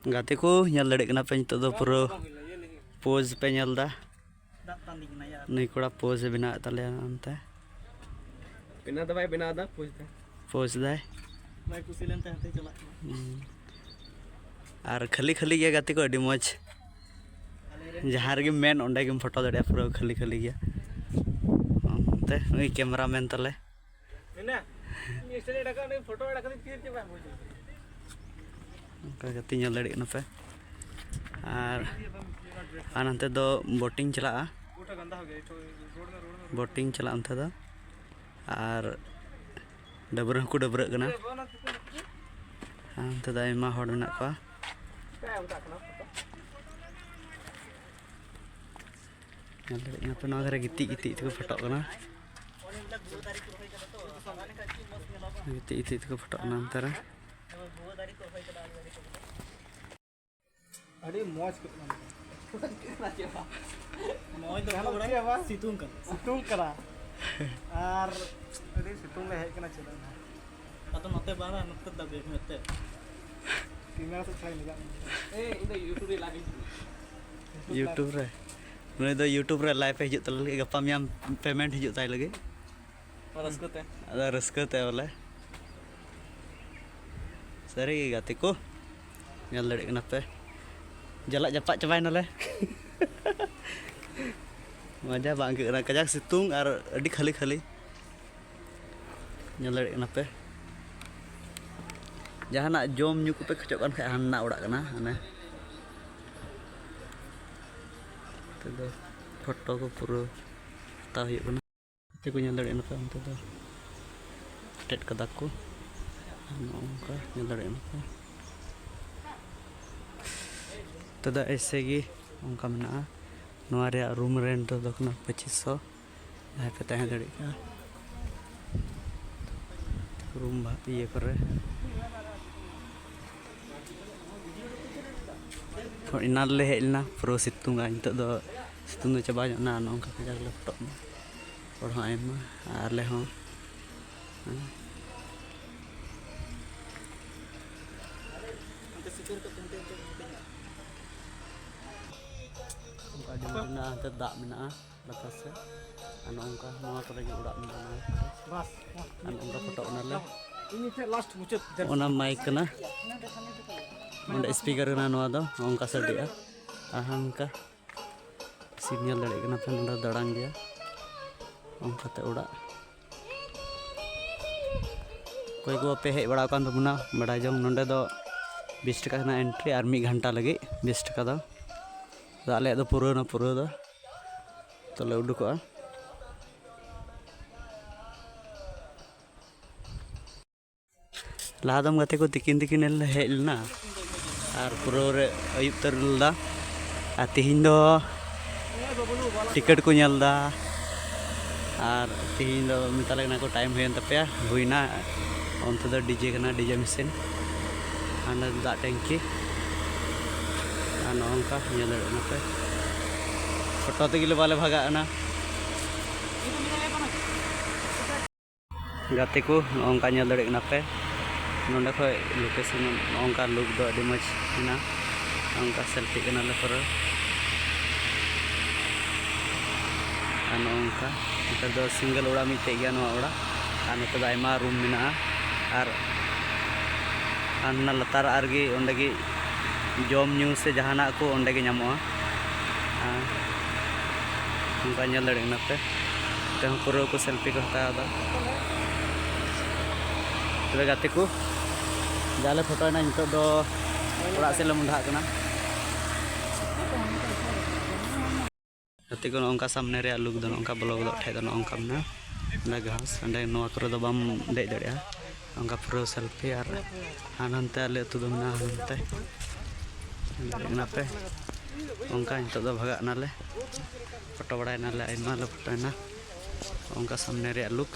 गाते को ñal दाड़े कना पे नितो दो पुरो पोज पे ñal दा नई कोड़ा पोज बना तले अंते बिना दवाई बिना दा पोज दा मैं कुछ लेनते हते चला और खाली खाली गया गाते को अडी मौज जहाँ रे मेन ओंडे गेम फोटो दाड़े पुरो खाली खाली गया ते नई कैमरा मैन तले ना ये स्टडी डाका ने फोटो डाका ने तीर के बा हो गाते ñal दाड़े कना पे और अनते दो बोटिंग चला गोटा गंदा हो गया रोड बोटिंग चला अंते दो और डबर को डबर कना अंते दा आयमा हड़ मेना को यहाँ पे नवा गिती गिती को फोटो कना गिती गिती को फोटो कना अंते रे अरे मौज मौज दो बड़ा सितुंग करा और अरे सितुंग ले हेज कना चला अतो नते बारा नते दबे नते कैमरा से छाई लगा ए इधर यूट्यूब रे लागी यूट्यूब रे नई दो यूट्यूब रे लाइव पे हिजुत तले गपा मियाम पेमेंट हिजुत ताई लगे रस्कते बोले सरी गाते को ñal दाड़े कना पे जला जपा चबाय नले मजा बांग के कजाक सितुंग और अडी खाली खाली ñal दाड़े कना पे जहाना जोम न्यू को पे खचो कान खा हाना ओड़ा कना हाने तो फोटो को पूरा ता हुई कना ते को ñal दाड़े कना पे अंते दो टेट कदा को नोंका ñal दाड़े कना पे तो ऐसे ही उनका मना नवारे रूम रेंट तो 2500 यहाँ पे तह दाड़े रूम ये करे इना ले हेलना पुरो सितुंग नित दो सितुंग चाबा ना नौका कजाक ले फोटो और हाँ आयमा आले हाँ दाग में लता से अनका नवा करे उड़ा में बस अनका फोटो नाले लास्ट मुचाद ओना माइक कना ओंडे स्पीकर कना नवा दो ओंका सडिया अहंका सिग्नल दाड़े कना पे नोंडा दड़ांग गया ओंका ते उड़ा कोई को पे हेज बड़ा कान तबना बड़ा जंग नोंडे दो 20 टका ना एंट्री और 1 घंटा लगे 20 टका दो आले दो पूरा दो तो ले उडुको लहा दम गाते को तिकिन तिकिन हेलना और पूरा अयुब तरदा और तिहिन दो टिकट को ñalदा और तिहिन दो मिताले ना को टाइम होयन तपेया हुईना onte दो डीजे कना डीजे मशीन आना दा टैंकी आना onka ñal दाड़े ना पे फोटो तेगिले बाले भागा ना गाते को onka ñal दाड़े ना पे नोंडे खय लोकेशन onka लुक दो अडी मज ना onka सेल्फी कना ले पर आना onka इधर दो सिंगल ओड़ा मिटे गया नो ओड़ा आना तो आयमा रूम मेना और आना लतार आरगी ओंडेगी जॉम न्यू से जहाना को ओंडेगी नामोआ उनका ñal दाड़े ना पे ते पूरा को सेल्फी को हता दा तबे गाते को जाले फोटो ना नितो दो ओड़ा से ले मुंडा कना गाते को नोंका सामने रे लुक दो नोंका ब्लॉग दो ठे दो नोंका मना ना घास अंडे नोआ करे दो बम दे दाड़े नोंका पूरा सेल्फी और आनंते आले तो दो ना हनते ना पे उनका नितो दो भागा नाले फोटो बड़ा नाले आयमा ले फोटो ना उनका सामने रे लुक